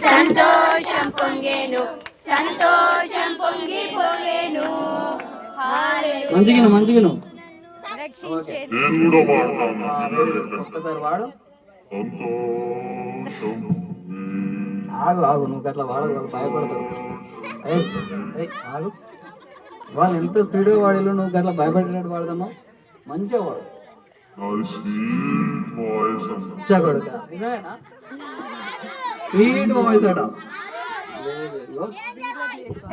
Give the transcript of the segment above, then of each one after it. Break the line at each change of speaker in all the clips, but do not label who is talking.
సంతోషం పొంగెను, సంతోషం పొంగిపోయెను.
మంచిగా మంచిగా
నేను కూడా వాడతాను.
ఒక్కసారి వాడు.
సంతోషం
ఆగు ఆగు, నువ్వు అట్లా వాడదు, వాళ్ళు భయపడతారు. ఆగు, వాళ్ళు ఎంత స్పీడ్గా వాడేళ్ళు, నువ్వు అట్లా భయపడినట్టు వాడదామా? మంచిగా వాడు.
స్వీట్ వాయిస్
కొడుక నిజమేనా? స్వీట్ వాయిస్ అట,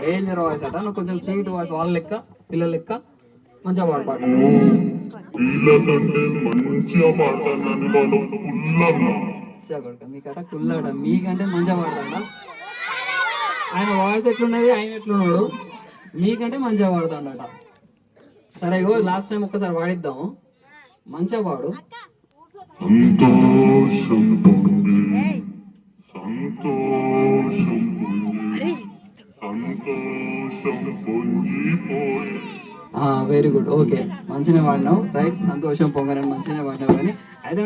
డేంజర్ వాయిస్ అట. నువ్వు కొంచెం స్వీట్ వాయిస్, వాళ్ళ లెక్క పిల్లల లెక్క మంచిగా వాడు పాట.
వీళ్ళకంటే మంచిగా పాడతానని వాళ్ళు కుల్లమ్మా.
కొడుక మీకట కుల్లాడ, మీకంటే మంచిగా పాడతాడ. ఆయన వాయిస్ ఎట్లున్నది, ఆయన ఎట్లున్నాడు, మీకంటే మంచిగా పాడుతాడట. సరే ఇగో లాస్ట్ టైం ఒక్కసారి వాడిద్దాము, మంచిగా పాడు.
సంతోషం పొంగి, సంతోషం పొంగి, సంతోషం పొంగిపోయి.
వెరీ గుడ్, ఓకే, మంచిగా వాడినావు, రైట్. సంతోషం పొంగని మంచిగా వాడినావు. కానీ అయితే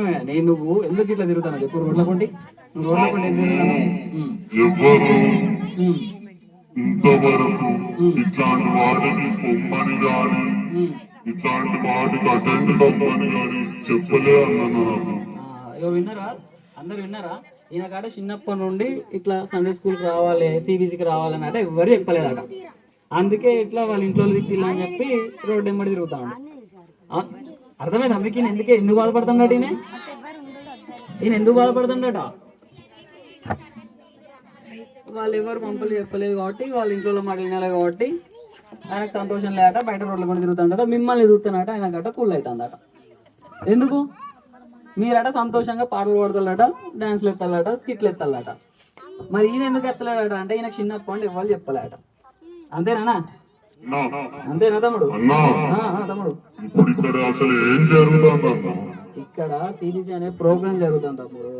నువ్వు ఎందుకు ఇట్లా తిరుగుతాను చెప్పు, రోడ్ల కొండి. నువ్వు రోడ్ల కొండి ఎందుకు
ఎవరు ఇంతవరకు ఇట్లాంటి వాటికి పొమ్మని గాని, ఇట్లాంటి వాటికి అటెండ్ కమ్మని గాని చెప్పలే అన్నాను.
విన్నారా? అందరు విన్నారా? ఈయన కాడ చిన్నప్పటి నుండి ఇట్లా సండే స్కూల్కి రావాలి, సిబిసికి రావాలని అంటే ఎవరు చెప్పలేదట. అందుకే ఇట్లా వాళ్ళ ఇంట్లో తిట్టిల్లా అని చెప్పి రోడ్డు వెంబడి తిరుగుతాడు. అర్థమైంది అమ్మకి ఎందుకు బాధపడుతున్నాడు ఈయన ఎందుకు బాధపడుతుండట? వాళ్ళు ఎవరు పంపలు చెప్పలేదు కాబట్టి, వాళ్ళ ఇంట్లో మాట వినాలి కాబట్టి ఆయనకు సంతోషం లేట, బయట రోడ్ల కూడా తిరుగుతాడట. మిమ్మల్ని చూస్తున్నాట, ఆయన గట్ట కూల్ అవుతుందట. ఎందుకు? మీరట సంతోషంగా పాటలు పాడతాడట, డాన్స్లు ఎత్తాలట, స్కిట్లు ఎత్తాలట. మరి ఈయన ఎందుకు ఎత్తలేడట అంటే ఈయనకు చిన్నప్పటి ఎవరు చెప్పలేట. అంతేనా? అంతేనా తమ్ముడు? తమ్ముడు, ఇక్కడ సిబిసి అనే ప్రోగ్రామ్ జరుగుతుంది తమ్ముడు.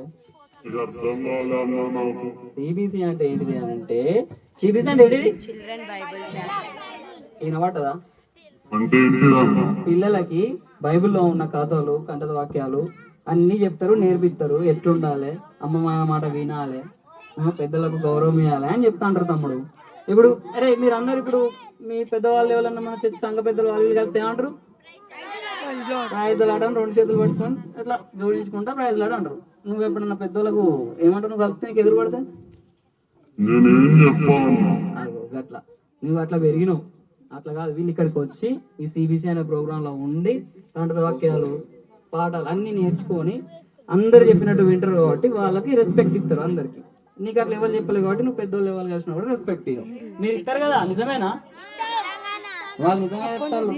సిబిసి అంటే ఏంటిది అని అంటే, సిబిసి అంటే ఏంటిది? వినబట్టదా? పిల్లలకి బైబిల్లో ఉన్న కథలు, కంటద వాక్యాలు అన్నీ చెప్తారు, నేర్పిస్తారు. ఎట్లుండాలి, అమ్మ మాట వినాలి, పెద్దలకు గౌరవం ఇవ్వాలి అని చెప్తా అంటారు తమ్ముడు. ఇప్పుడు అరే మీరందరూ ఇప్పుడు మీ పెద్దవాళ్ళు ఎవరన్నా మన చర్చి సంఘ పెద్దలు వాళ్ళు కలిస్తే ఏమంటారు? ప్రైజ్లు ఆడని, రెండు చేతులు పట్టుకొని ఇట్లా జోడించుకుంటా ప్రైజ్లు ఆడ అంటారు. నువ్వు ఎప్పుడన్నా పెద్దోళ్ళకు ఏమంటావు? నువ్వు కలిపితే నీకు ఎదురు పడితే అట్లా నువ్వు అట్లా పెరిగినావు. అట్లా కాదు, వీళ్ళు ఇక్కడికి వచ్చి ఈ సిబిసి అనే ప్రోగ్రాంలో ఉండి కంటద వాక్యాలు, పాఠాలు అన్నీ నేర్చుకొని అందరు చెప్పినట్టు వింటారు కాబట్టి వాళ్ళకి రెస్పెక్ట్ ఇస్తారు అందరికి. నీకు అట్లా ఎవరు చెప్పలేదు కాబట్టి నువ్వు పెద్దోళ్ళు ఎవరు కలిసినా కూడా రెస్పెక్ట్ ఇవ్వవు. మీరు ఇస్తారు కదా, నిజమేనా? వాళ్ళు నిజంగా చెప్తారు,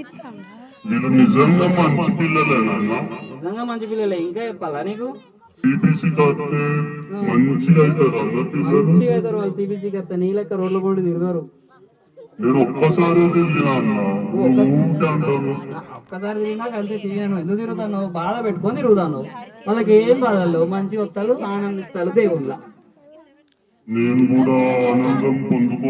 నిజంగా మంచి పిల్లలే. ఇంకా చెప్పాలా నీకు? మంచిగా అవుతారు వాళ్ళు సిబిసి కడితే. నీ లెక్క రోడ్లు కూడా తిరగరు. ఒక్కసారి తిరిగినా కలిసి తిరిగాను. ఎందుకు తిరుగుతాను? బాధ పెట్టుకొని తిరుగుతాను. వాళ్ళకి ఏం బాధలు, మంచిగా వస్తారు, ఆనందిస్తారు దేవుళ్ళ.
నేను కూడా ఆనందం పొందుకో